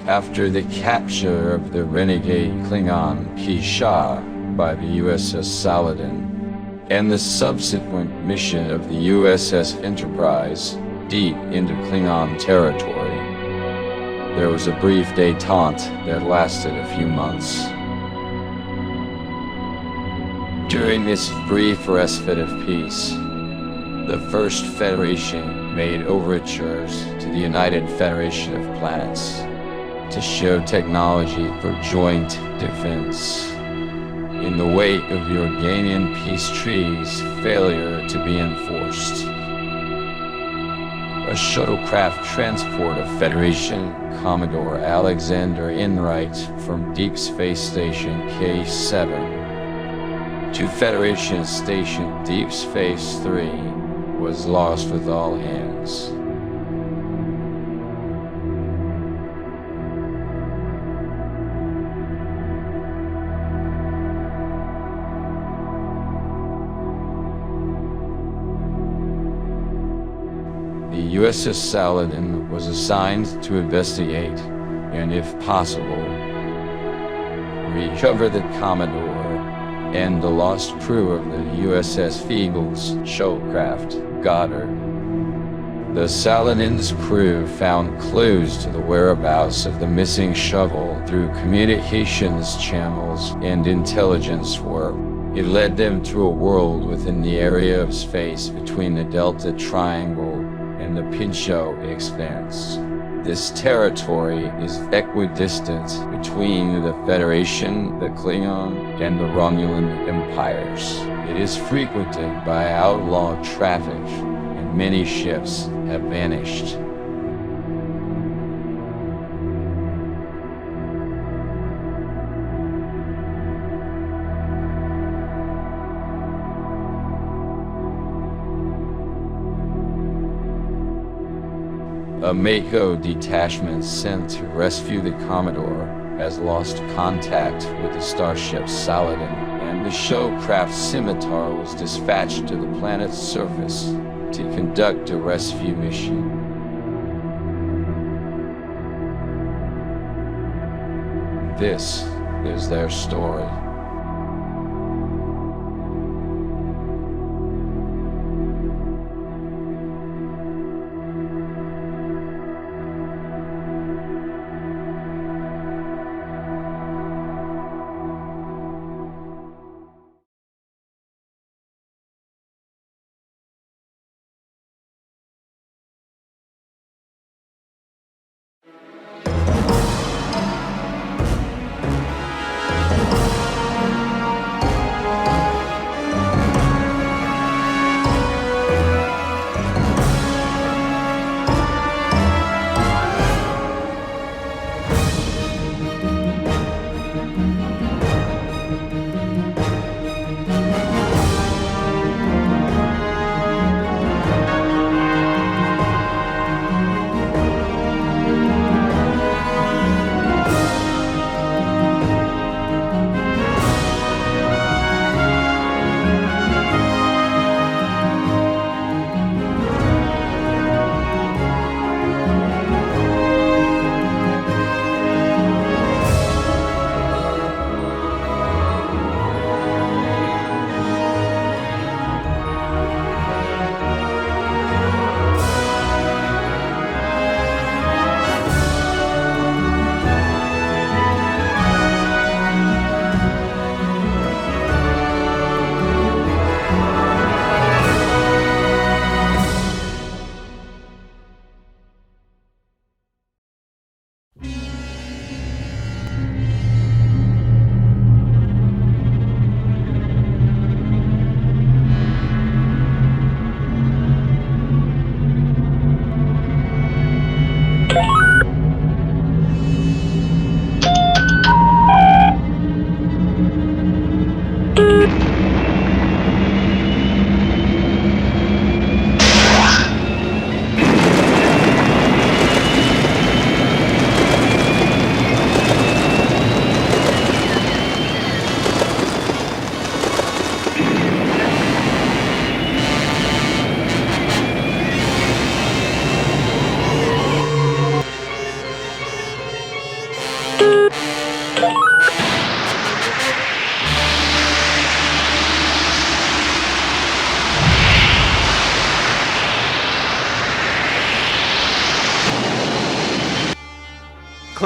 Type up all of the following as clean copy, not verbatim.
after the capture of the renegade Klingon Kisha by the USS Saladin, and the subsequent mission of the USS Enterprise deep into Klingon territory, there was a brief détente that lasted a few months. During this brief respite of peace, the First Federation made overtures to the United Federation of Planets to show technology for joint defense. In the wake of the Organian peace treaty's failure to be enforced, a shuttlecraft transport of Federation Commodore Alexander Enright from Deep Space Station K7 to Federation Station Deep Space 3 was lost with all hands. The USS Saladin was assigned to investigate and, if possible, recover the Commodore and the lost crew of the USS Feagle's shuttlecraft Goddard. The Saladin's crew found clues to the whereabouts of the missing shuttle through communications channels and intelligence work. It led them to a world within the area of space between the Delta Triangle and the Pinchot Expanse. This territory is equidistant between the Federation, the Klingon, and the Romulan empires. It is frequented by outlaw traffic, and many ships have vanished. A Mako detachment sent to rescue the Commodore has lost contact with the starship Saladin, and the shuttlecraft Scimitar was dispatched to the planet's surface to conduct a rescue mission. This is their story.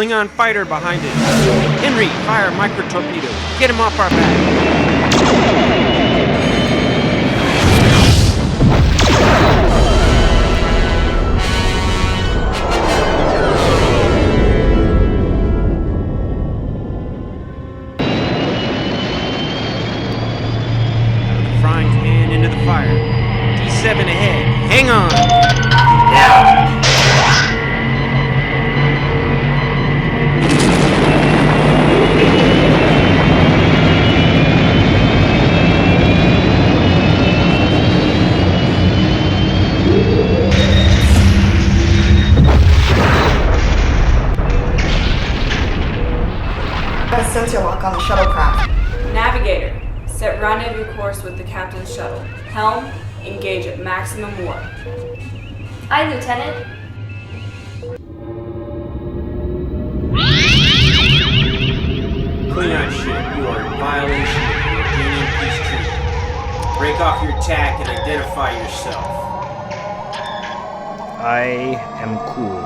Klingon fighter behind it. Henry, fire micro-torpedo. Get him off our back. Out of the frying pan into the fire. D7 ahead. Hang on. Now! Sensor lock on the shuttlecraft. Navigator, set rendezvous course with the captain's shuttle. Helm, engage at maximum warp. Aye, Lieutenant. Klingon ship, you are in violation of the Union peace treaty. Break off your tack and identify yourself. I am cool.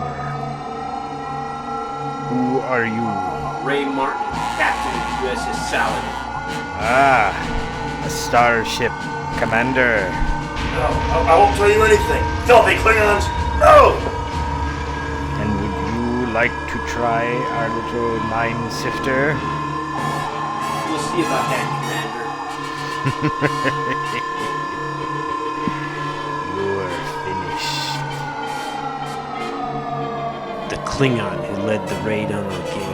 Who are you? Ray Martin, captain of USS Saladin. Ah, a starship commander. No, I won't tell you anything. Filthy Klingons, no! And would you like to try our little mine sifter? We'll see about that, Commander. You're finished. The Klingon who led the raid on Organia.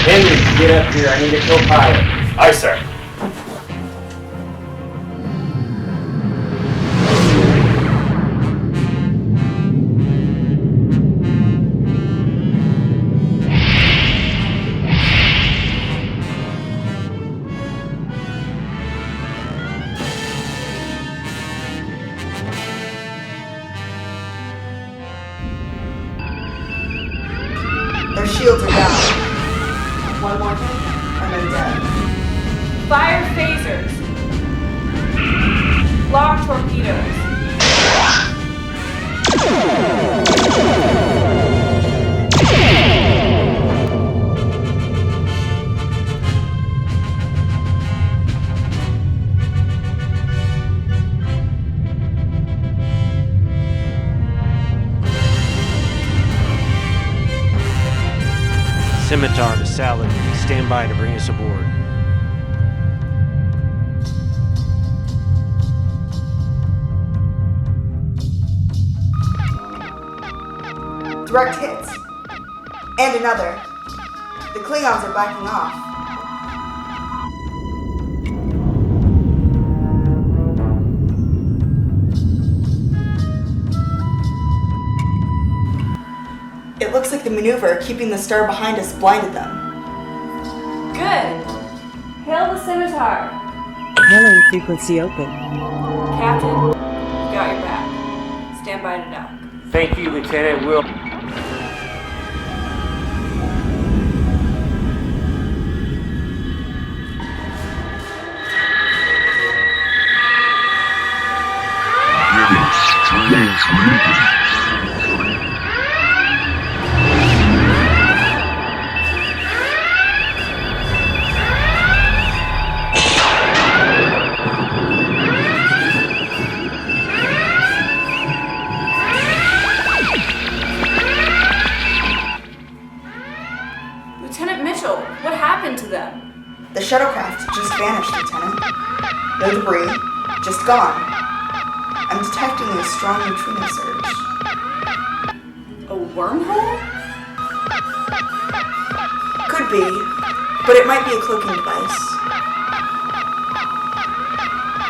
Henry, get up here. I need a co-pilot. Aye, sir. Their shields are down. One more hit, and they're dead. Fire phasers. Lock torpedoes. Scimitar to Saladin. Stand by to bring us aboard. Direct hits. And another. The Klingons are backing off. It looks like the maneuver keeping the star behind us blinded them. Good. Hail the Scimitar. Hailing frequency open. Captain, got your back. Stand by to dock. Thank you, Lieutenant. Will. Lieutenant Mitchell, what happened to them? The shuttlecraft just vanished, Lieutenant. No debris, just gone. I'm detecting a strong neutrino surge. A wormhole? Could be, but it might be a cloaking device.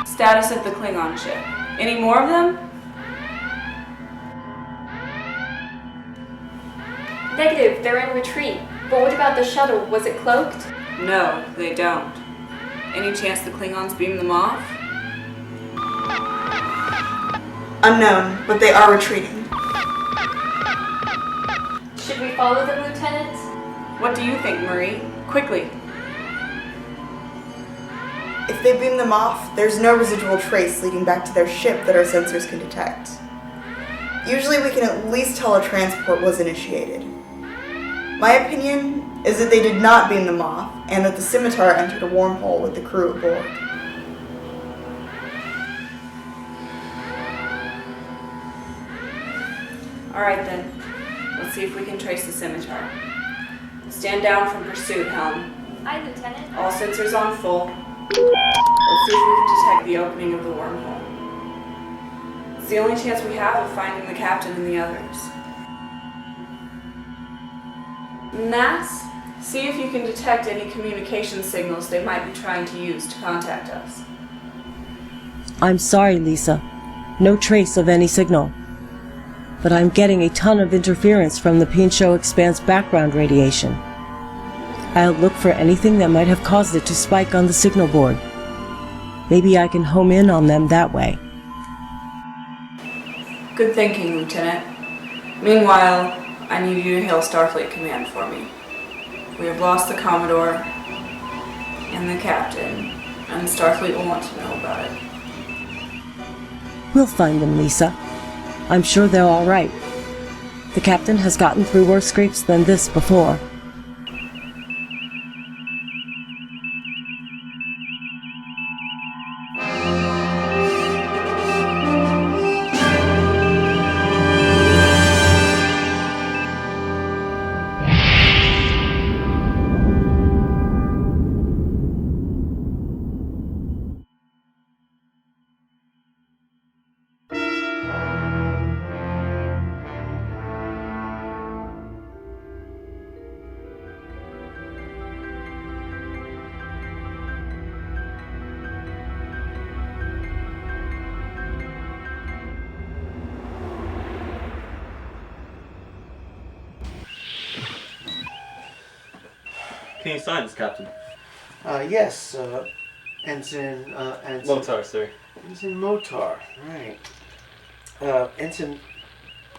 Status of the Klingon ship. Any more of them? Negative, they're in retreat. But what about the shuttle? Was it cloaked? No, they don't. Any chance the Klingons beam them off? Unknown, but they are retreating. Should we follow them, Lieutenant? What do you think, Marie? Quickly. If they beam them off, there's no residual trace leading back to their ship that our sensors can detect. Usually we can at least tell a transport was initiated. My opinion is that they did not beam them off, and that the scimitar entered a wormhole with the crew aboard. Alright then. Let's see if we can trace the scimitar. Stand down from pursuit, Helm. Aye, Lieutenant. All sensors on full. Let's see if we can detect the opening of the wormhole. It's the only chance we have of finding the captain and the others. Nats, see if you can detect any communication signals they might be trying to use to contact us. I'm sorry, Lisa. No trace of any signal. But I'm getting a ton of interference from the Pinchot Expanse background radiation. I'll look for anything that might have caused it to spike on the signal board. Maybe I can home in on them that way. Good thinking, Lieutenant. Meanwhile, I need you to hail Starfleet Command for me. We have lost the Commodore and the Captain, and Starfleet will want to know about it. We'll find them, Lisa. I'm sure they're all right. The Captain has gotten through worse scrapes than this before. Can you sign this, Captain? Yes, Ensign, Motar, sir. Ensign Motar, right. Ensign,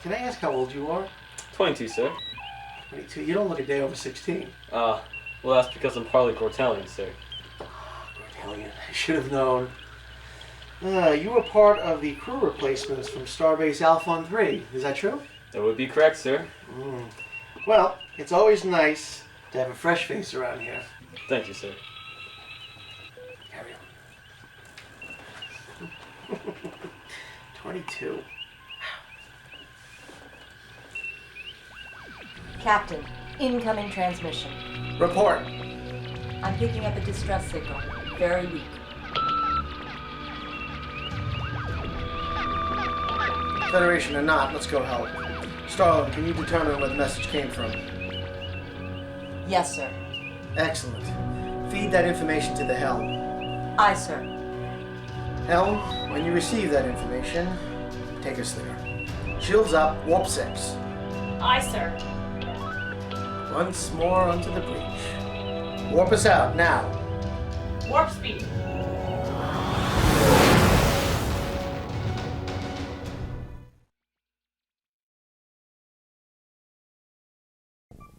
can I ask how old you are? 22, sir. 22. You don't look a day over 16. Well, that's because I'm partly Gortalian, sir. Gortalian, I should have known. You were part of the crew replacements from Starbase Alphon 3. Is that true? That would be correct, sir. Well, it's always nice to have a fresh face around here. Thank you, sir. Carry on. 22. Captain, incoming transmission. Report. I'm picking up a distress signal. Very weak. Federation or not, let's go help. Starling, can you determine where the message came from? Yes, sir. Excellent. Feed that information to the Helm. Aye, sir. Helm, when you receive that information, take us there. Shields up, warp 6. Aye, sir. Once more onto the breach. Warp us out, now. Warp speed.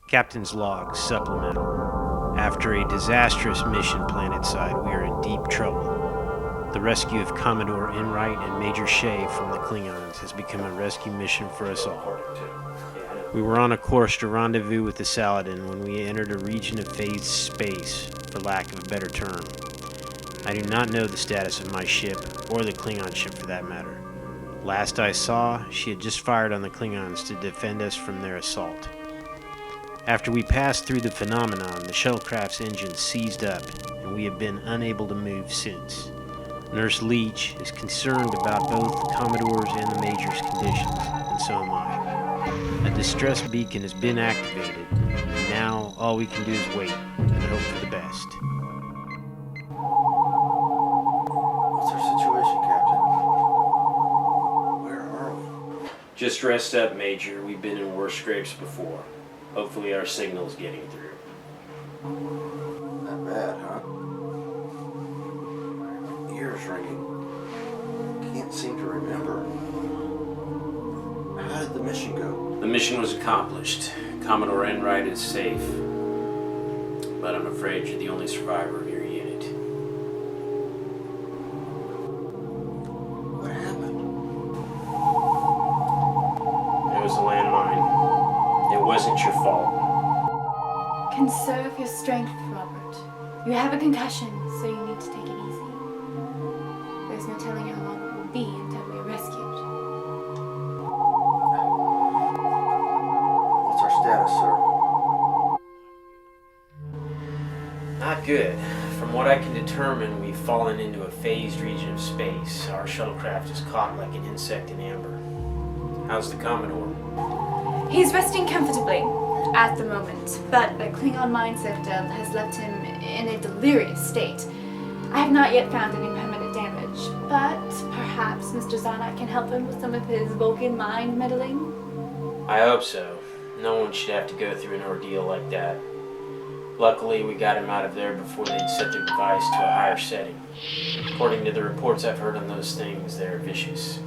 Captain's log supplemental. After a disastrous mission planetside, we are in deep trouble. The rescue of Commodore Enright and Major Shea from the Klingons has become a rescue mission for us all. We were on a course to rendezvous with the Saladin when we entered a region of phased space, for lack of a better term. I do not know the status of my ship, or the Klingon ship for that matter. Last I saw, she had just fired on the Klingons to defend us from their assault. After we passed through the phenomenon, the shuttlecraft's engine seized up, and we have been unable to move since. Nurse Leach is concerned about both the Commodore's and the Major's conditions, and so am I. A distress beacon has been activated, and now all we can do is wait and hope for the best. What's our situation, Captain? Where are we? Just rest up, Major. We've been in worse scrapes before. Hopefully our signal's getting through. Not bad, huh? is ringing. Can't seem to remember. How did the mission go? The mission was accomplished. Commodore Enright is safe. But I'm afraid you're the only survivor of your unit. What happened? It was a landmine. It wasn't your fault. Conserve your strength, Robert. You have a concussion, so you need to take it easy. There's no telling how long it will be until we are rescued. What's our status, sir? Not good. From what I can determine, we've fallen into a phased region of space. Our shuttlecraft is caught like an insect in amber. How's the Commodore? He's resting comfortably at the moment, but the Klingon mindset has left him in a delirious state. I have not yet found any permanent damage, but perhaps Mr. Zanak can help him with some of his Vulcan mind meddling? I hope so. No one should have to go through an ordeal like that. Luckily, we got him out of there before they'd set their device to a higher setting. According to the reports I've heard on those things, they're vicious.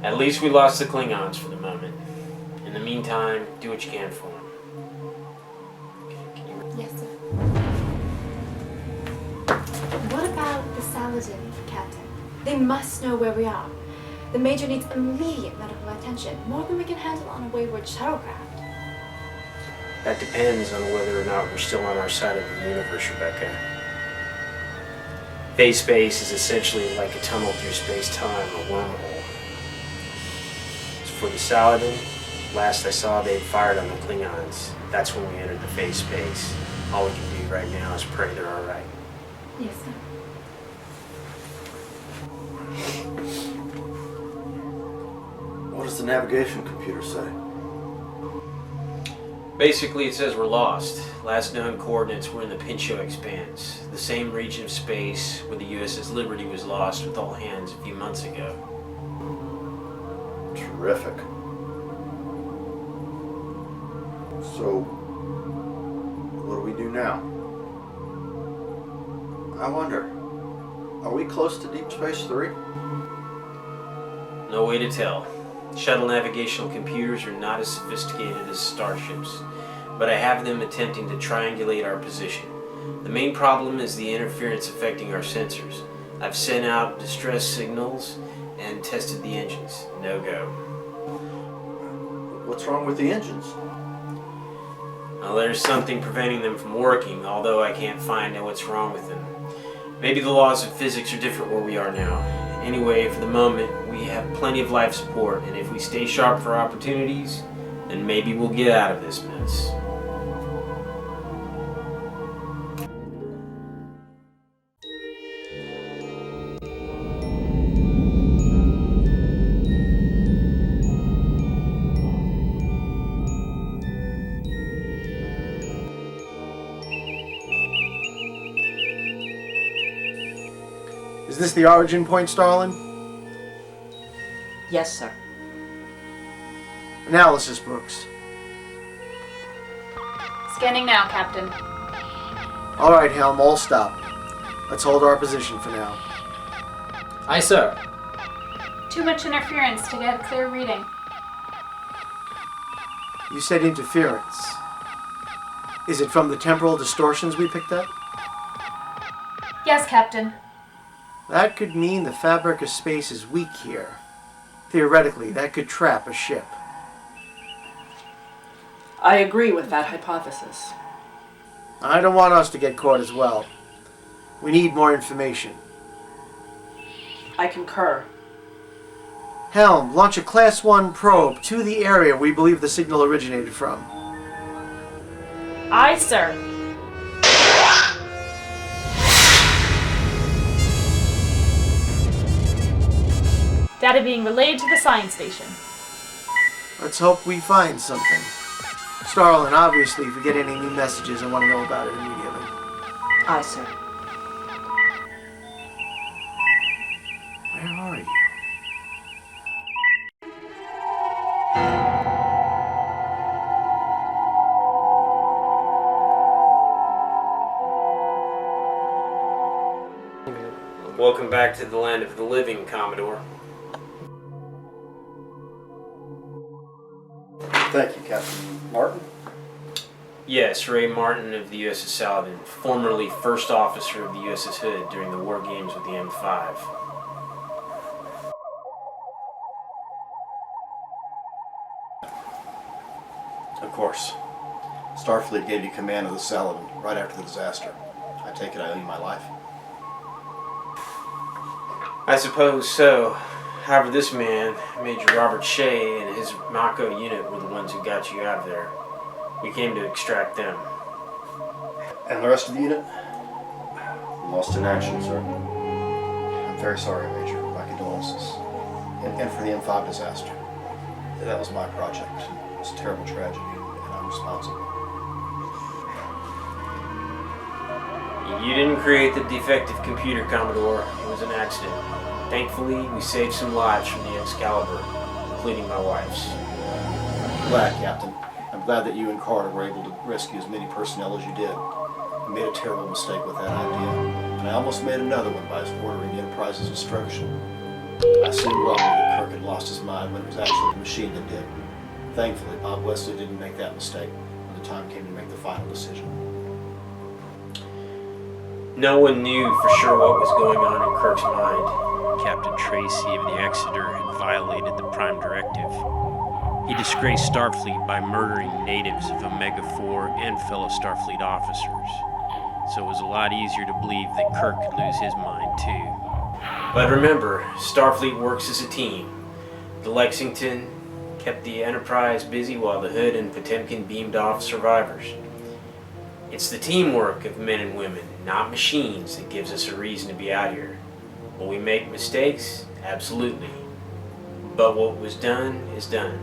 At least we lost the Klingons for the moment. In the meantime, do what you can for them. Yes, sir. What about the Saladin, Captain? They must know where we are. The Major needs immediate medical attention, more than we can handle on a wayward shuttlecraft. That depends on whether or not we're still on our side of the universe, Rebecca. Phase space is essentially like a tunnel through space-time, a wormhole. As for the Saladin, last I saw they'd fired on the Klingons. That's when we entered the phase space. All we can do right now is pray they're alright. Yes, sir. What does the navigation computer say? Basically, it says we're lost. Last known coordinates were in the Pinchot Expanse, the same region of space where the USS Liberty was lost with all hands a few months ago. Terrific. So, what do we do now? I wonder, are we close to Deep Space 3? No way to tell. Shuttle navigational computers are not as sophisticated as starships, but I have them attempting to triangulate our position. The main problem is the interference affecting our sensors. I've sent out distress signals and tested the engines. No go. What's wrong with the engines? Well, there's something preventing them from working, although I can't find out what's wrong with them. Maybe the laws of physics are different where we are now. Anyway, for the moment, we have plenty of life support, and if we stay sharp for opportunities, then maybe we'll get out of this mess. Is this the origin point, Starlin? Yes, sir. Analysis, Brooks. Scanning now, Captain. All right, Helm, all stop. Let's hold our position for now. Aye, sir. Too much interference to get a clear reading. You said interference. Is it from the temporal distortions we picked up? Yes, Captain. That could mean the fabric of space is weak here. Theoretically, that could trap a ship. I agree with that hypothesis. I don't want us to get caught as well. We need more information. I concur. Helm, launch a Class 1 probe to the area we believe the signal originated from. Aye, sir. Data being relayed to the science station. Let's hope we find something. Starlin, obviously, if we get any new messages, I want to know about it immediately. Aye, sir. Where are you? Welcome back to the land of the living, Commodore. Thank you, Captain Martin. Yes, Ray Martin of the USS Saladin, formerly first officer of the USS Hood during the war games with the M5. Of course. Starfleet gave you command of the Saladin right after the disaster. I take it I owe you my life? I suppose so. However, this man, Major Robert Shea, and his Mako unit were the ones who got you out of there. We came to extract them. And the rest of the unit? Lost in action, sir. I'm very sorry, Major. My condolences. And for the M5 disaster. That was my project. It was a terrible tragedy, and I'm responsible. You didn't create the defective computer, Commodore. It was an accident. Thankfully, we saved some lives from the Excalibur, including my wife's. Glad, Captain. I'm glad that you and Carter were able to rescue as many personnel as you did. You made a terrible mistake with that idea, and I almost made another one by ordering the Enterprise's destruction. I assumed wrongly that Kirk had lost his mind when it was actually the machine that did. Thankfully, Bob Wesley didn't make that mistake when the time came to make the final decision. No one knew for sure what was going on in Kirk's mind. Captain Tracy of the Exeter had violated the Prime Directive. He disgraced Starfleet by murdering natives of Omega-4 and fellow Starfleet officers. So it was a lot easier to believe that Kirk could lose his mind too. But remember, Starfleet works as a team. The Lexington kept the Enterprise busy while the Hood and Potemkin beamed off survivors. It's the teamwork of men and women, not machines, that gives us a reason to be out here. Will we make mistakes? Absolutely. But what was done is done.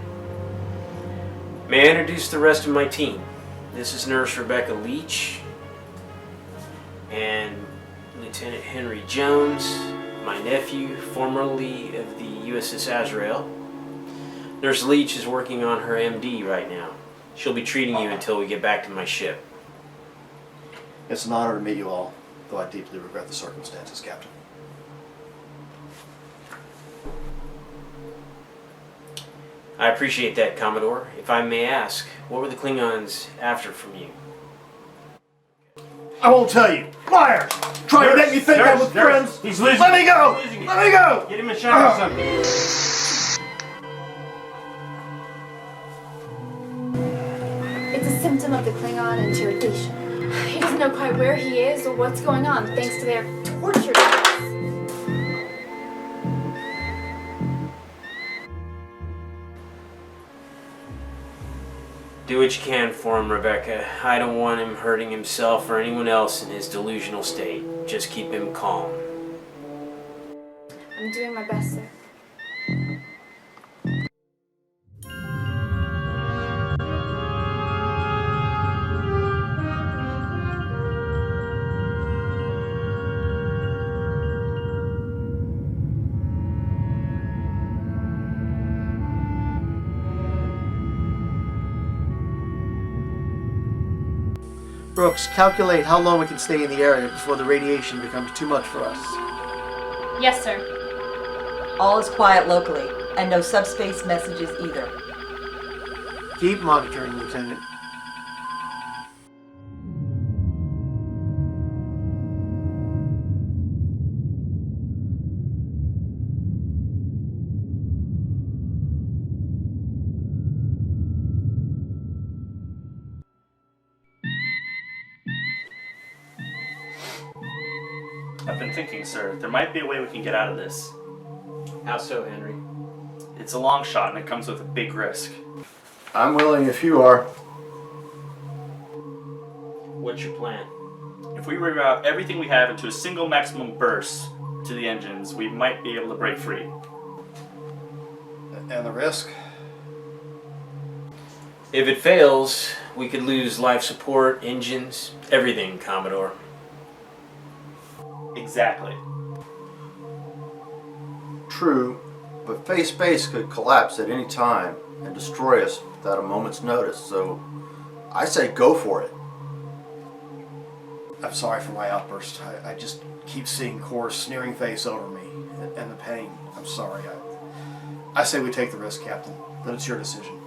May I introduce the rest of my team? This is Nurse Rebecca Leach and Lieutenant Henry Jones, my nephew, formerly of the USS Azrael. Nurse Leach is working on her MD right now. She'll be treating you until we get back to my ship. It's an honor to meet you all, though I deeply regret the circumstances, Captain. I appreciate that, Commodore. If I may ask, what were the Klingons after from you? I won't tell you. Liar! Try to make me think I'm with friends. He's losing. Let me go! Losing it. Let me go! Get him a shot or something. It's a symptom of the Klingon interrogation. He doesn't know quite where he is or what's going on thanks to their torture device. Do what you can for him, Rebecca. I don't want him hurting himself or anyone else in his delusional state. Just keep him calm. I'm doing my best, sir. Brooks, calculate how long we can stay in the area before the radiation becomes too much for us. Yes, sir. All is quiet locally, and no subspace messages either. Keep monitoring, Lieutenant. I've been thinking, sir, there might be a way we can get out of this. How so, Henry? It's a long shot and it comes with a big risk. I'm willing if you are. What's your plan? If we reroute everything we have into a single maximum burst to the engines, we might be able to break free. And the risk? If it fails, we could lose life support, engines, everything, Commodore. Exactly. True, but phase space could collapse at any time and destroy us without a moment's notice, so I say go for it. I've sorry for my outburst. I just keep seeing Kor's sneering face over me, and the pain. I'm sorry. I say we take the risk, Captain, but it's your decision.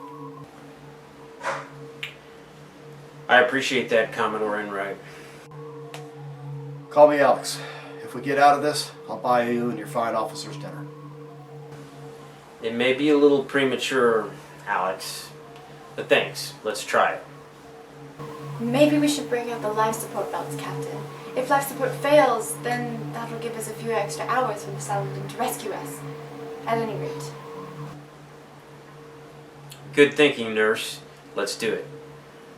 I appreciate that, Commodore Enright. Call me Alex. If we get out of this, I'll buy you and your fine officers dinner. It may be a little premature, Alex, but thanks. Let's try it. Maybe we should bring out the life support belts, Captain. If life support fails, then that'll give us a few extra hours for the Saladin to rescue us. At any rate. Good thinking, Nurse. Let's do it.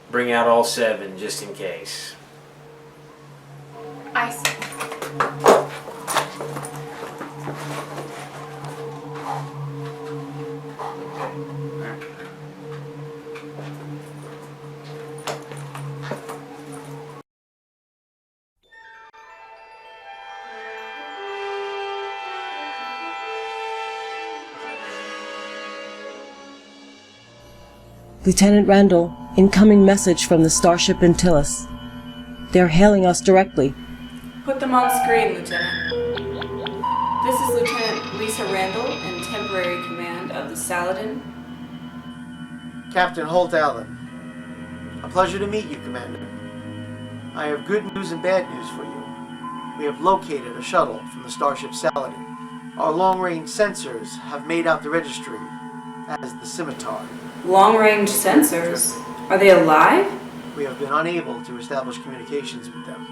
Bring out all 7 just in case. I see. Lieutenant Randall, incoming message from the starship Antilles. They're hailing us directly. Put them on screen, Lieutenant. This is Lieutenant Lisa Randall in temporary command of the Saladin. Captain Holt Allen. A pleasure to meet you, Commander. I have good news and bad news for you. We have located a shuttle from the starship Saladin. Our long-range sensors have made out the registry as the Scimitar. Long-range sensors? Are they alive? We have been unable to establish communications with them.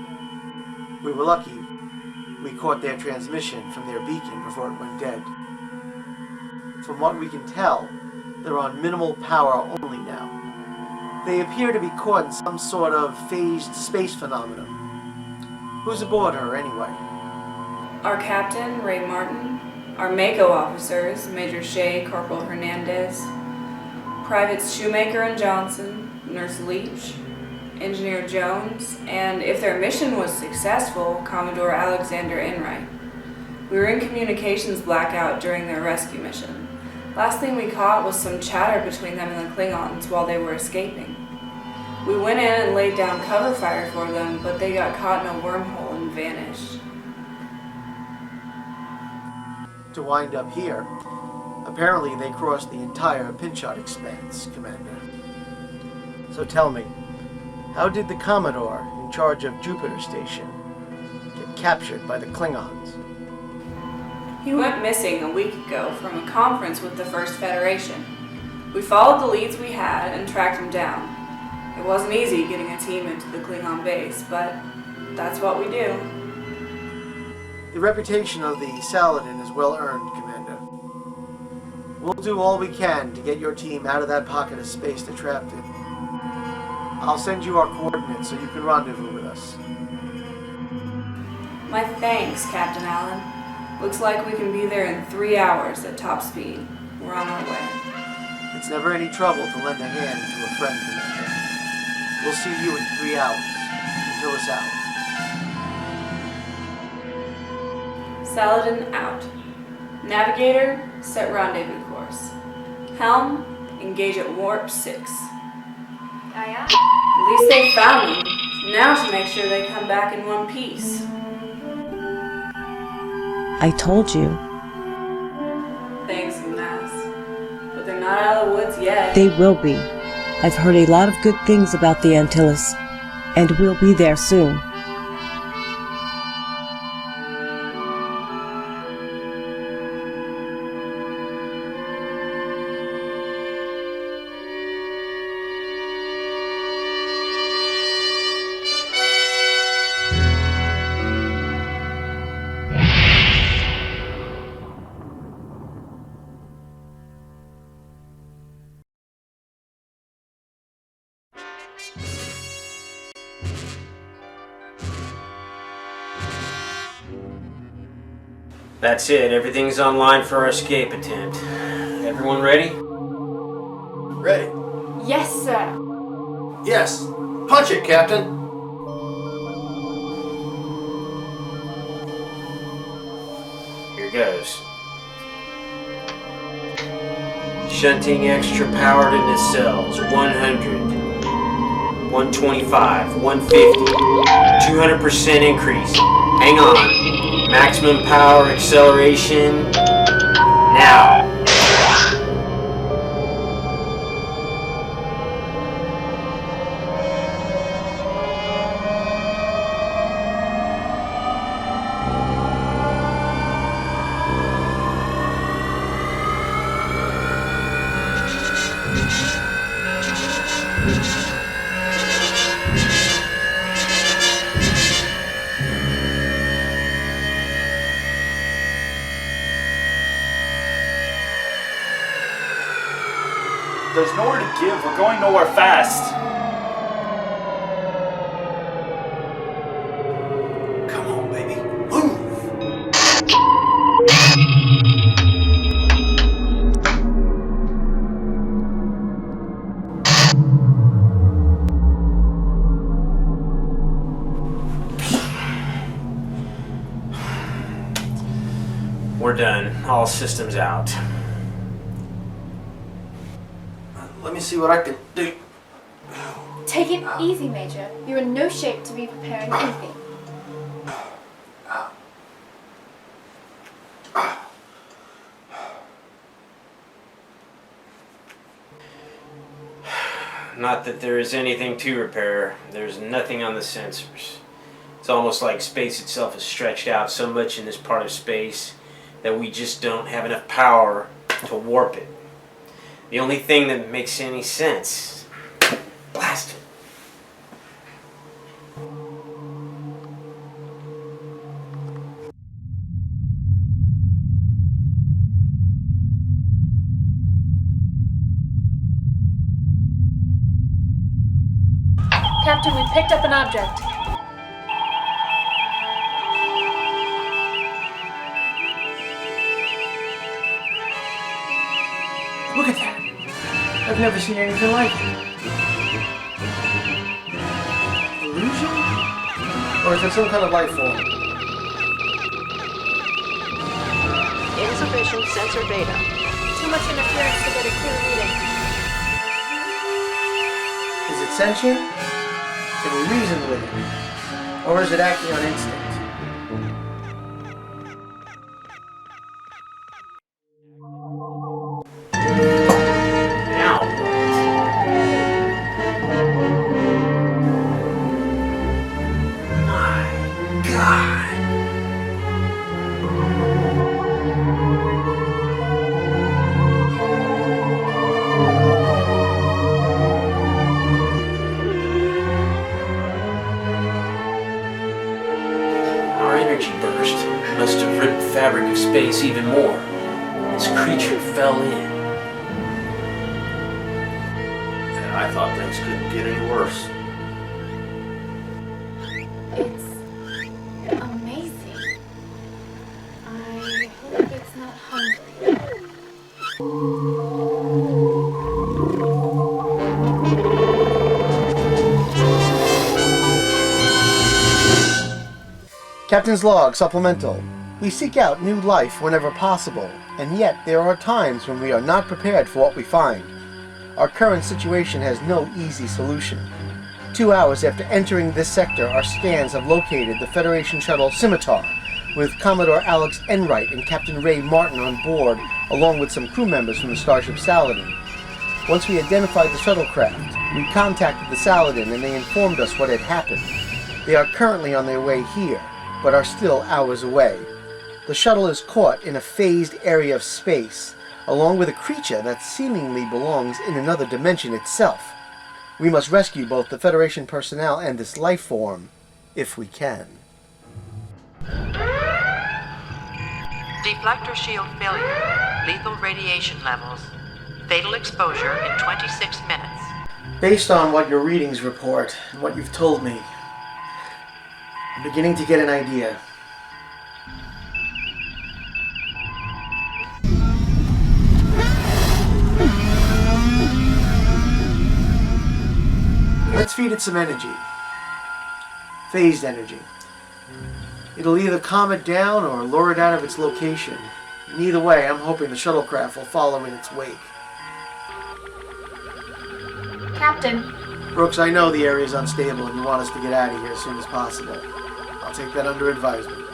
We were lucky. We caught their transmission from their beacon before it went dead. From what we can tell, they're on minimal power only now. They appear to be caught in some sort of phased space phenomenon. Who's aboard her, anyway? Our captain, Ray Martin. Our Mako officers, Major Shea, Corporal Hernandez. Privates Shoemaker and Johnson, Nurse Leach, Engineer Jones, and if their mission was successful, Commodore Alexander Enright. We were in communications blackout during their rescue mission. Last thing we caught was some chatter between them and the Klingons while they were escaping. We went in and laid down cover fire for them, but they got caught in a wormhole and vanished. To wind up here, apparently they crossed the entire Pinchot expanse, Commander. So tell me, how did the Commodore in charge of Jupiter Station get captured by the Klingons? He went missing a week ago from a conference with the First Federation. We followed the leads we had and tracked him down. It wasn't easy getting a team into the Klingon base, but that's what we do. The reputation of the Saladin is well earned, Commander. We'll do all we can to get your team out of that pocket of space they're trapped in. I'll send you our coordinates so you can rendezvous with us. My thanks, Captain Allen. Looks like we can be there in 3 hours at top speed. We're on our way. It's never any trouble to lend a hand to a friend, Commander. We'll see you in 3 hours. Until it's out. Saladin out. Navigator, set rendezvous course. Helm, engage at warp 6. Aye, aye. At least they found me. Now to make sure they come back in one piece. I told you. Thanks, Mass. But they're not out of the woods yet. They will be. I've heard a lot of good things about the Antilles, and we'll be there soon. That's it. Everything's online for our escape attempt. Everyone ready? Ready? Yes, sir. Yes. Punch it, Captain. Here goes. Shunting extra power to nacelles, 100. 125, 150, 200% increase. Hang on. Maximum power acceleration. Now. There's nowhere to give. We're going nowhere fast. Come on, baby. Move! We're done. All systems out. Let me see what I can do. Take it easy, Major. You're in no shape to be preparing anything. Not that there is anything to repair. There's nothing on the sensors. It's almost like space itself is stretched out so much in this part of space that we just don't have enough power to warp it. The only thing that makes any sense. Blast it. Captain, we picked up an object. Look at that. I've never seen anything like it. Illusion? Or is it some kind of life form? Insufficient sensor data. Too much interference to get a clear reading. Is it sentient? Can we reason with it? Or is it acting on instinct? Fabric of space even more. This creature fell in. And I thought things couldn't get any worse. It's amazing. I hope it's not hungry. Captain's log, supplemental. We seek out new life whenever possible, and yet there are times when we are not prepared for what we find. Our current situation has no easy solution. 2 hours after entering this sector, our scans have located the Federation shuttle Scimitar, with Commodore Alex Enright and Captain Ray Martin on board, along with some crew members from the starship Saladin. Once we identified the shuttlecraft, we contacted the Saladin and they informed us what had happened. They are currently on their way here, but are still hours away. The shuttle is caught in a phased area of space, along with a creature that seemingly belongs in another dimension itself. We must rescue both the Federation personnel and this life form, if we can. Deflector shield failure. Lethal radiation levels. Fatal exposure in 26 minutes. Based on what your readings report and what you've told me, I'm beginning to get an idea. Let's feed it some energy. Phased energy. It'll either calm it down or lure it out of its location. And either way, I'm hoping the shuttlecraft will follow in its wake. Captain, Brooks, I know the area's unstable and you want us to get out of here as soon as possible. I'll take that under advisement.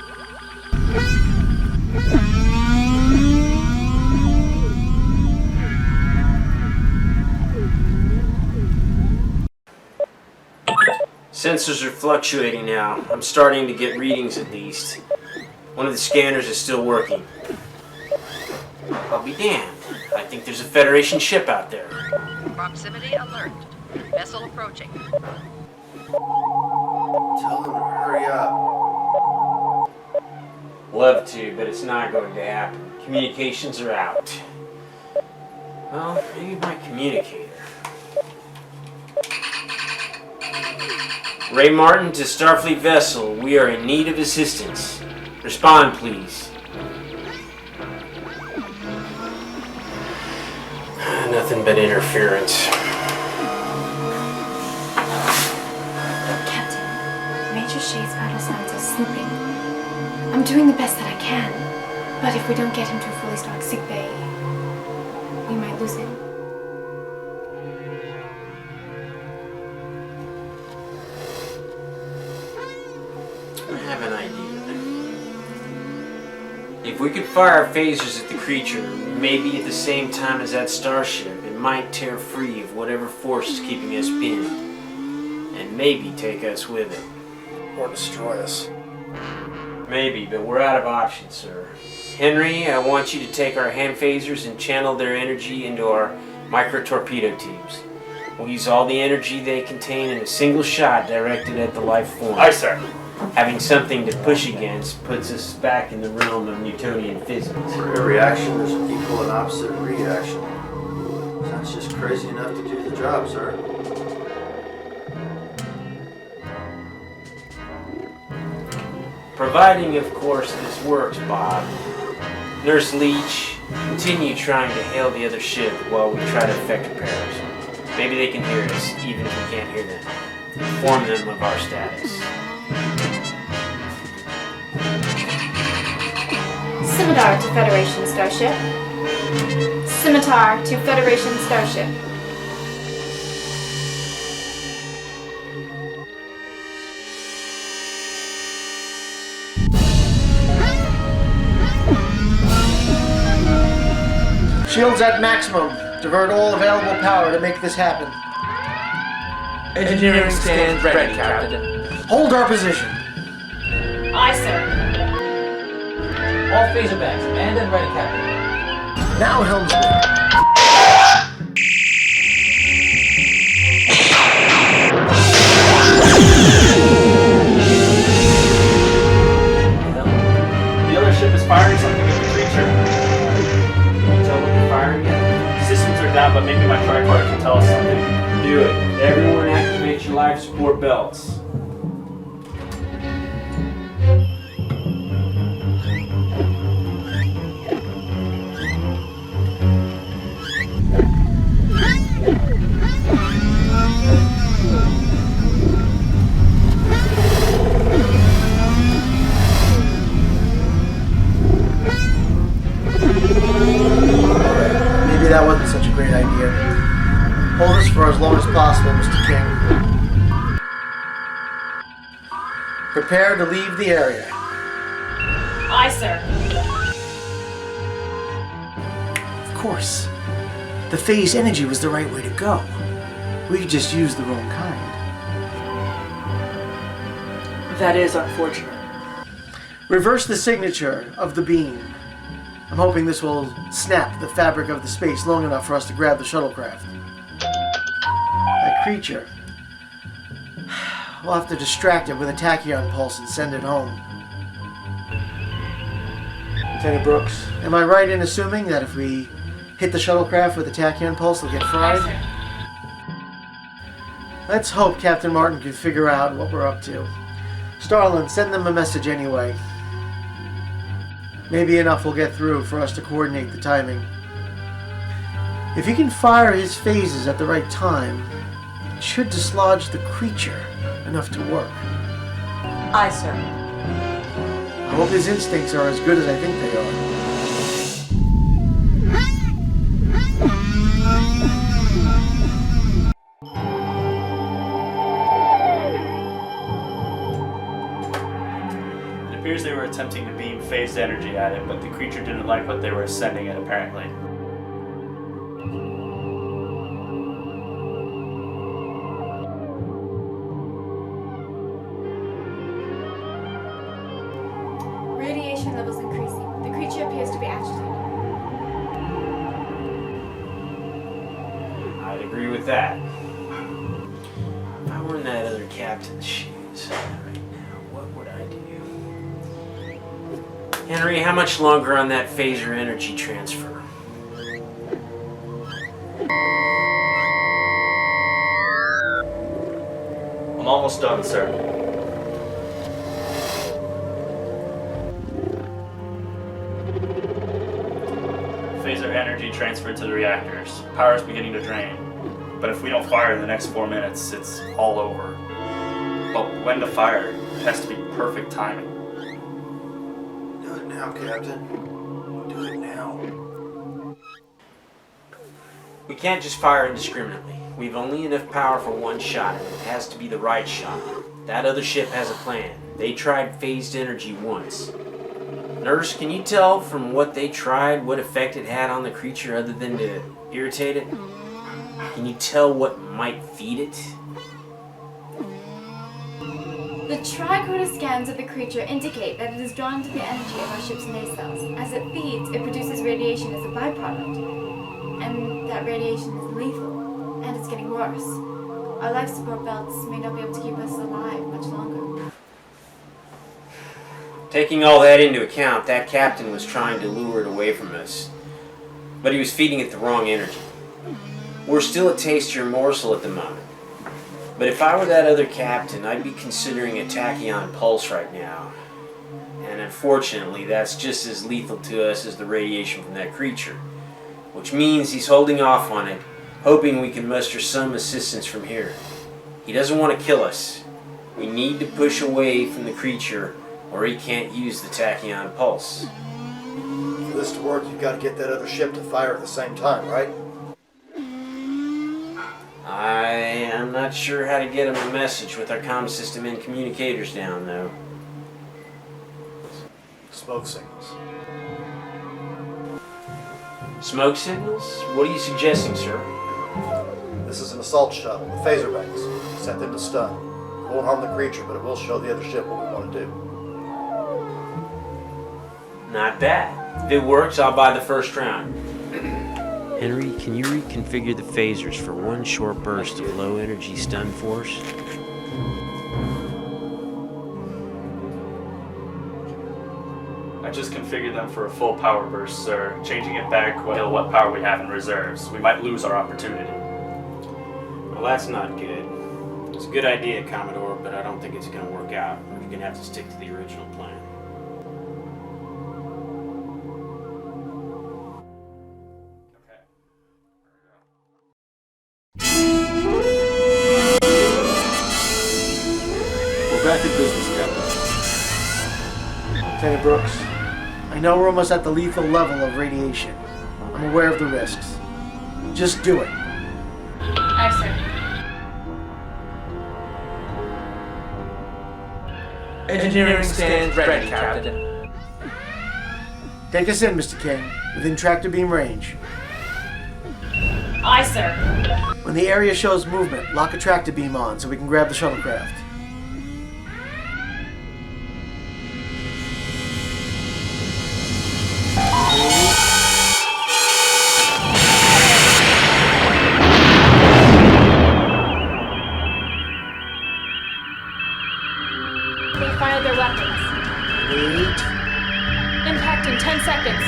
Sensors are fluctuating now. I'm starting to get readings at least. One of the scanners is still working. I'll be damned. I think there's a Federation ship out there. Proximity alert. Vessel approaching. Tell them to hurry up. Love to, but it's not going to happen. Communications are out. Well, maybe my communicator. Ray Martin to Starfleet vessel. We are in need of assistance. Respond, please. Nothing but interference. Captain, Major Shea's vital signs are slipping. I'm doing the best that I can, but if we don't get him to a fully stocked sickbay, we might lose him. I have an idea. If we could fire phasers at the creature, maybe at the same time as that starship, it might tear free of whatever force is keeping us pinned, and maybe take us with it. Or destroy us. Maybe, but we're out of options, sir. Henry, I want you to take our hand phasers and channel their energy into our micro-torpedo tubes. We'll use all the energy they contain in a single shot directed at the life form. Aye, sir. Having something to push against puts us back in the realm of Newtonian physics. For every action, there's an equal and opposite reaction. Sounds just crazy enough to do the job, sir. Providing, of course, this works, Bob. Nurse Leach, continue trying to hail the other ship while we try to effect repairs. Maybe they can hear us, even if we can't hear them. Inform them of our status. Scimitar to Federation Starship. Scimitar to Federation Starship. Shields at maximum. Divert all available power to make this happen. Engineering stands ready, Captain. Hold our position. Aye, sir. All phaser bags, manned and ready, Captain. Now, helmsman. The other ship is firing something at the creature. Can you tell what they're firing at? Systems are down, but maybe my tricorder can tell us something. Do it. Everyone activate your life support belts. Maybe that wasn't such a great idea. Hold us for as long as possible, Mr. King. Prepare to leave the area. Aye, sir. Of course. The phase energy was the right way to go. We just used the wrong kind. That is unfortunate. Reverse the signature of the beam. I'm hoping this will snap the fabric of the space long enough for us to grab the shuttlecraft. That creature. We'll have to distract it with a tachyon pulse and send it home. Lieutenant Brooks, am I right in assuming that if we hit the shuttlecraft with a tachyon pulse, it'll get fried? Let's hope Captain Martin can figure out what we're up to. Starlin, send them a message anyway. Maybe enough will get through for us to coordinate the timing. If he can fire his phases at the right time, it should dislodge the creature enough to work. Aye, sir. I hope his instincts are as good as I think they are. attempting to beam phased energy at it, but the creature didn't like what they were sending it, apparently. Radiation levels increasing. The creature appears to be agitated. I'd agree with that. If I were in that other captain's shoes right now, what would I do? Henry, how much longer on that phaser energy transfer? I'm almost done, sir. Phaser energy transferred to the reactors. Power's beginning to drain. But if we don't fire in the next 4 minutes, it's all over. But when to fire, it has to be perfect timing. Do it now, Captain. Do it now. We can't just fire indiscriminately. We've only enough power for one shot, and it has to be the right shot. That other ship has a plan. They tried phased energy once. Nurse, can you tell from what they tried what effect it had on the creature other than to irritate it? Can you tell what might feed it? The tricorder scans of the creature indicate that it is drawn to the energy of our ship's nacelles. As it feeds, it produces radiation as a byproduct. And that radiation is lethal, and it's getting worse. Our life support belts may not be able to keep us alive much longer. Taking all that into account, that captain was trying to lure it away from us. But he was feeding it the wrong energy. We're still a tastier morsel at the moment. But if I were that other captain, I'd be considering a tachyon pulse right now. And unfortunately, that's just as lethal to us as the radiation from that creature. Which means he's holding off on it, hoping we can muster some assistance from here. He doesn't want to kill us. We need to push away from the creature, or he can't use the tachyon pulse. For this to work, you've got to get that other ship to fire at the same time, right? I am not sure how to get him a message with our comm system and communicators down, though. Smoke signals. Smoke signals? What are you suggesting, sir? This is an assault shuttle, the phaser banks. Set them to stun. It won't harm the creature, but it will show the other ship what we want to do. Not bad. If it works, I'll buy the first round. Henry, can you reconfigure the phasers for one short burst of low-energy stun force? I just configured them for a full power burst, sir. Changing it back will kill what power we have in reserves. We might lose our opportunity. Well, that's not good. It's a good idea, Commodore, but I don't think it's going to work out. We're going to have to stick to the original plan. We're back in business, Captain. Lieutenant Brooks, I know we're almost at the lethal level of radiation. I'm aware of the risks. Just do it. Aye, sir. Engineering stands ready, Captain. Take us in, Mr. King, within tractor beam range. Aye, sir. When the area shows movement, lock a tractor beam on so we can grab the shuttlecraft. They fired their weapons. Wait. Impact in 10 seconds.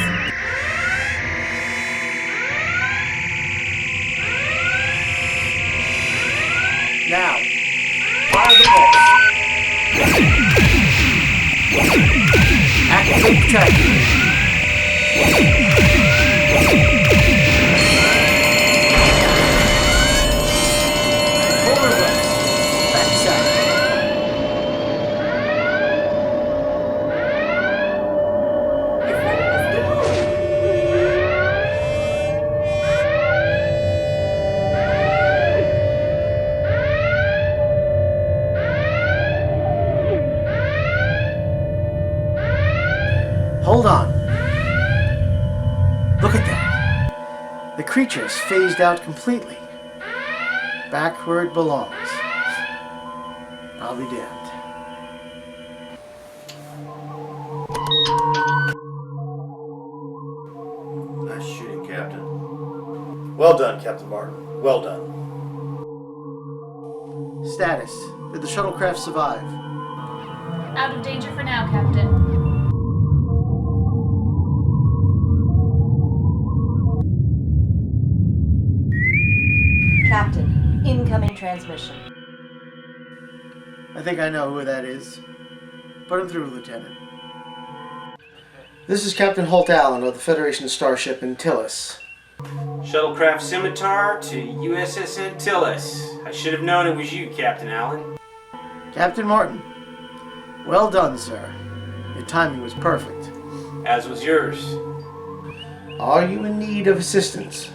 Now, fire the pulse. Activate the tractor. Forward left. Back south. Look at that. The creature's phased out completely. Back where it belongs. I'll be damned. Nice shooting, Captain. Well done, Captain Martin. Well done. Status. Did the shuttlecraft survive? Out of danger for now, Captain. Captain, incoming transmission. I think I know who that is. Put him through, Lieutenant. This is Captain Holt Allen of the Federation starship Antilles. Shuttlecraft Scimitar to USS Antilles. I should have known it was you, Captain Allen. Captain Martin. Well done, sir. Your timing was perfect. As was yours. Are you in need of assistance?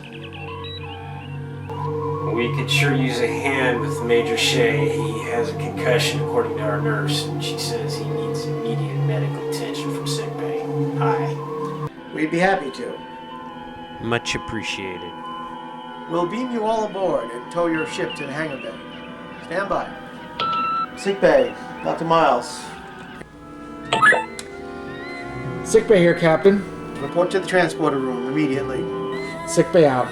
We could sure use a hand with Major Shea. He has a concussion, according to our nurse, and she says he needs immediate medical attention from sickbay. Aye. We'd be happy to. Much appreciated. We'll beam you all aboard and tow your ship to the hangar bay. Stand by. Sick bay, Dr. Miles. Sick bay here, Captain. Report to the transporter room immediately. Sick bay out.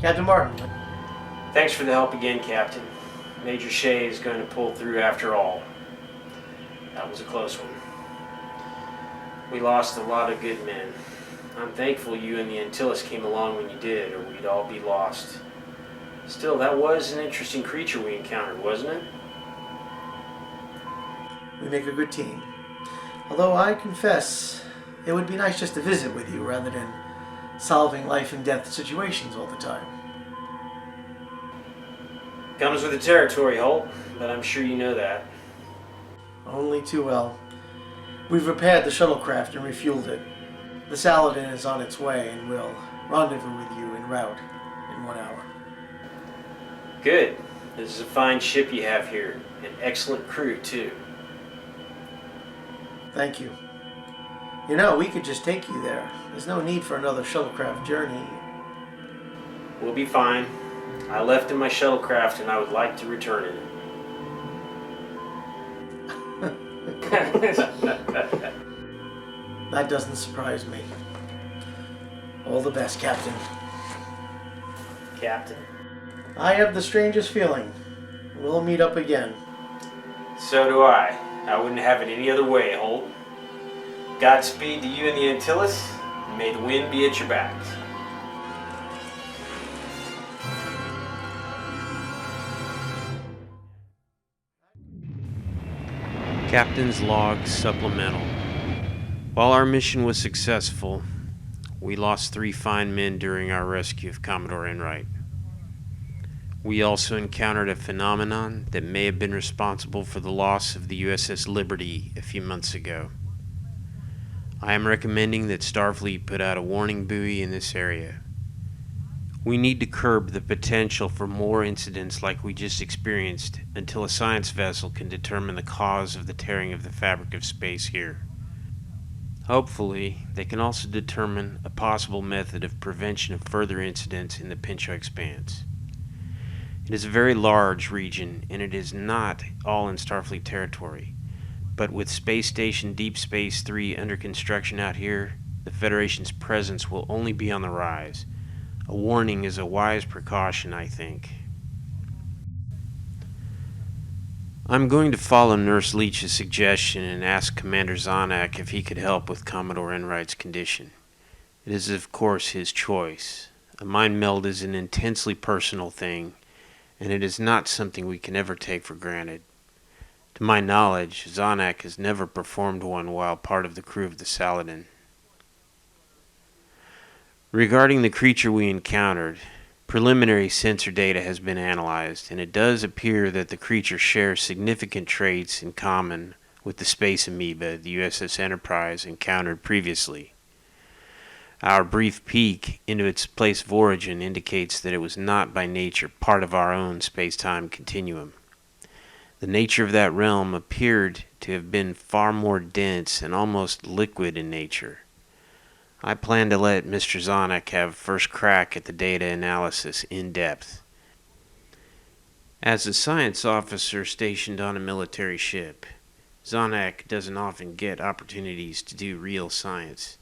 Captain Martin. Thanks for the help again, Captain. Major Shea is going to pull through after all. That was a close one. We lost a lot of good men. I'm thankful you and the Antilles came along when you did, or we'd all be lost. Still, that was an interesting creature we encountered, wasn't it? We make a good team. Although I confess, it would be nice just to visit with you rather than solving life and death situations all the time. Comes with the territory, Holt, but I'm sure you know that. Only too well. We've repaired the shuttlecraft and refueled it. The Saladin is on its way and will rendezvous with you en route in 1 hour. Good. This is a fine ship you have here. An excellent crew, too. Thank you. You know, we could just take you there. There's no need for another shuttlecraft journey. We'll be fine. I left in my shuttlecraft and I would like to return in it. That doesn't surprise me. All the best, Captain. Captain. I have the strangest feeling. We'll meet up again. So do I. I wouldn't have it any other way, Holt. Godspeed to you and the Antilles, and may the wind be at your backs. Captain's Log Supplemental. While our mission was successful, we lost 3 fine men during our rescue of Commodore Enright. We also encountered a phenomenon that may have been responsible for the loss of the USS Liberty a few months ago. I am recommending that Starfleet put out a warning buoy in this area. We need to curb the potential for more incidents like we just experienced until a science vessel can determine the cause of the tearing of the fabric of space here. Hopefully, they can also determine a possible method of prevention of further incidents in the Pinchot Expanse. It is a very large region, and it is not all in Starfleet territory. But with Space Station Deep Space 3 under construction out here, the Federation's presence will only be on the rise. A warning is a wise precaution, I think. I'm going to follow Nurse Leach's suggestion and ask Commander Zonak if he could help with Commodore Enright's condition. It is, of course, his choice. A mind meld is an intensely personal thing, and it is not something we can ever take for granted. To my knowledge, Zonak has never performed one while part of the crew of the Saladin. Regarding the creature we encountered, preliminary sensor data has been analyzed, and it does appear that the creature shares significant traits in common with the space amoeba the USS Enterprise encountered previously. Our brief peek into its place of origin indicates that it was not by nature part of our own space-time continuum. The nature of that realm appeared to have been far more dense and almost liquid in nature. I plan to let Mr. Zonak have first crack at the data analysis in depth. As a science officer stationed on a military ship, Zonak doesn't often get opportunities to do real science,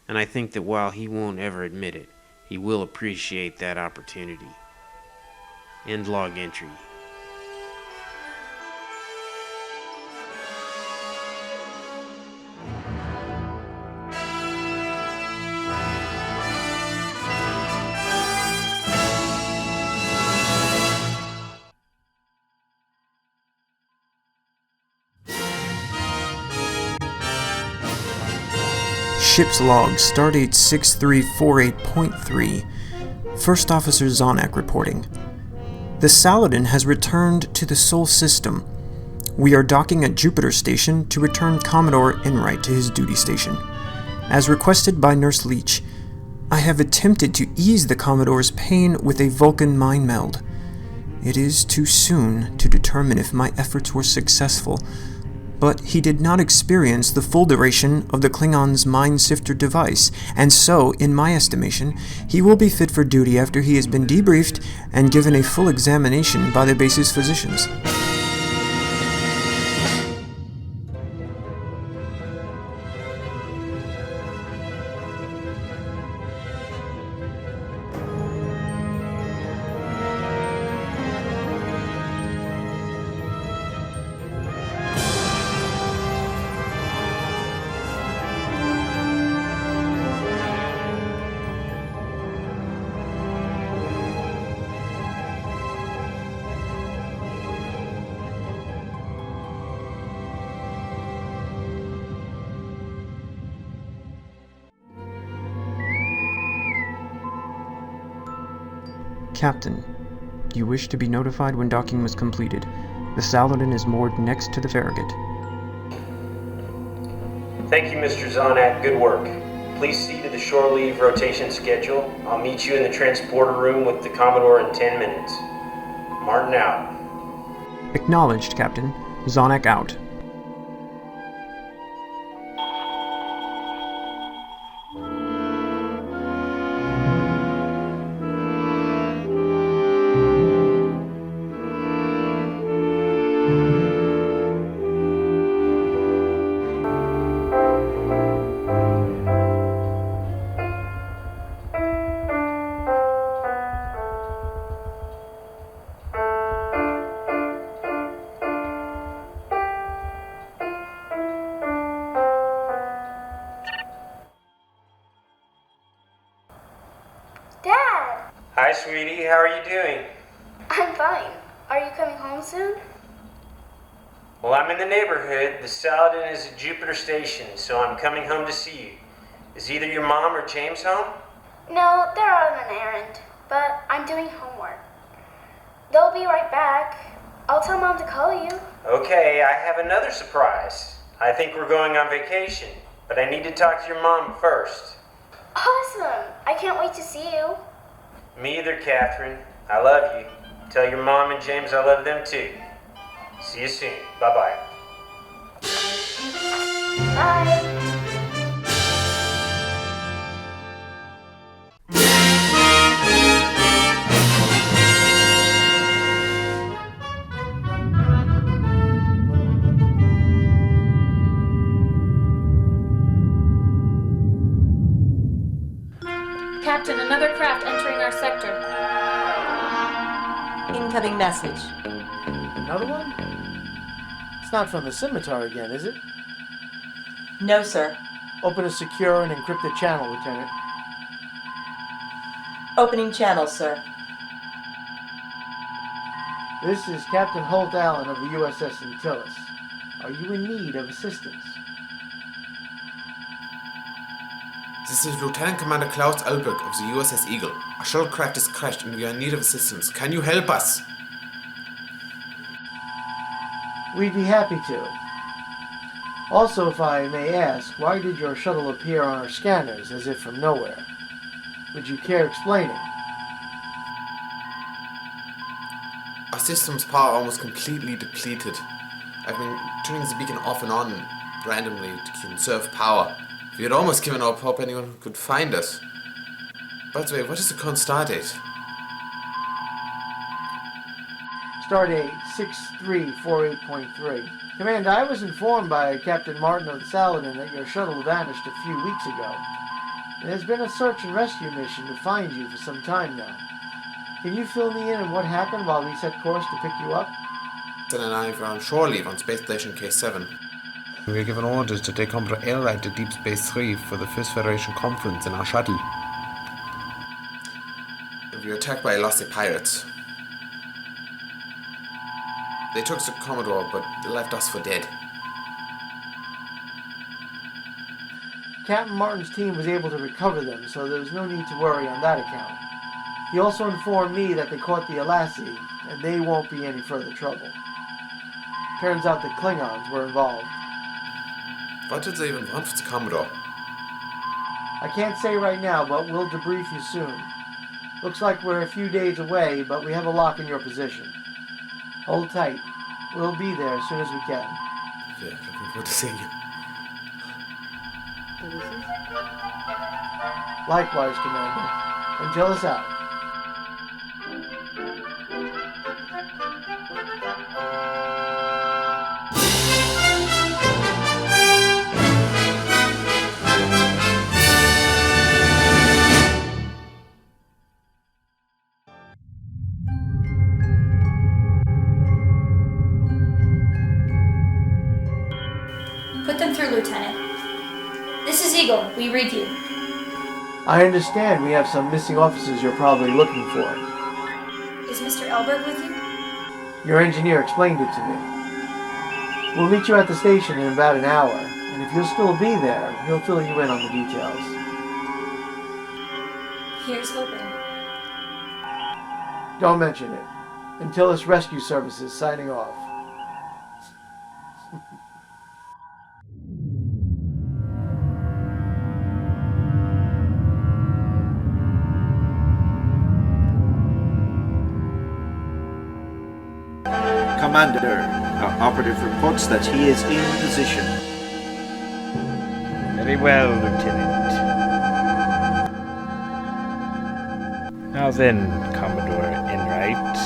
and I think that while he won't ever admit it, he will appreciate that opportunity. End log entry. Ship's log, stardate 6348.3. First Officer Zonak reporting. The Saladin has returned to the Sol system. We are docking at Jupiter Station to return Commodore Enright to his duty station. As requested by Nurse Leach, I have attempted to ease the Commodore's pain with a Vulcan mind meld. It is too soon to determine if my efforts were successful, but he did not experience the full duration of the Klingon's mind sifter device, and so, in my estimation, he will be fit for duty after he has been debriefed and given a full examination by the base's physicians. Captain, you wish to be notified when docking was completed. The Saladin is moored next to the Farragut. Thank you, Mr. Zonak. Good work. Please see to the shore leave rotation schedule. I'll meet you in the transporter room with the Commodore in 10 minutes. Martin out. Acknowledged, Captain. Zonak out. Dad! Hi, sweetie. How are you doing? I'm fine. Are you coming home soon? Well, I'm in the neighborhood. The Saladin is at Jupiter Station, so I'm coming home to see you. Is either your mom or James home? No, they're out on an errand, but I'm doing homework. They'll be right back. I'll tell Mom to call you. Okay, I have another surprise. I think we're going on vacation, but I need to talk to your mom first. Awesome! I can't wait to see you. Me either, Catherine. I love you. Tell your mom and James I love them too. See you soon. Bye-bye. Bye. Captain, another craft entering our sector. Incoming message. Another one? not from the scimitar again, is it? No, sir. Open a secure and encrypted channel, Lieutenant. Opening channel, sir. This is Captain Holt Allen of the USS Antilles. Are you in need of assistance? This is Lieutenant Commander Klaus Alberg of the USS Eagle. Our shuttlecraft is crashed and we are in need of assistance. Can you help us? We'd be happy to. Also, if I may ask, why did your shuttle appear on our scanners as if from nowhere? Would you care explaining? Our system's power almost completely depleted. I've been turning the beacon off and on randomly to conserve power. We had almost given up hope anyone could find us. By the way, what is the current stardate? Stardate 6348.3. Commander, I was informed by Captain Martin of the Saladin that your shuttle vanished a few weeks ago. There's been a search and rescue mission to find you for some time now. Can you fill me in on what happened while we set course to pick you up? Sen and I were on shore leave on Space Station K7. We were given orders to take Commodore Airlight to Deep Space 3 for the First Federation Conference in our shuttle. We were attacked by Lost pirates. They took the Commodore, but they left us for dead. Captain Martin's team was able to recover them, so there was no need to worry on that account. He also informed me that they caught the Alassi, and they won't be any further trouble. Turns out the Klingons were involved. What did they even want with the Commodore? I can't say right now, but we'll debrief you soon. Looks like we're a few days away, but we have a lock in your position. Hold tight. We'll be there as soon as we can. Yeah, looking forward to seeing you. Likewise, Commander. Antilles out. Put them through, Lieutenant. This is Eagle. We read you. I understand we have some missing officers you're probably looking for. Is Mr. Elberg with you? Your engineer explained it to me. We'll meet you at the station in about an hour, and if you'll still be there, he'll fill you in on the details. Here's hoping. Don't mention it. Antilles Rescue Services signing off. Commander, our operative reports that he is in position. Very well, Lieutenant. Now then, Commodore Enright.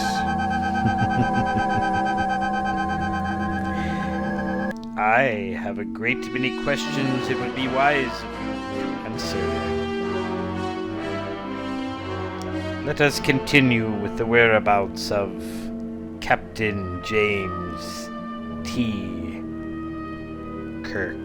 I have a great many questions it would be wise of you to answer. Let us continue with the whereabouts of Captain James T. Kirk.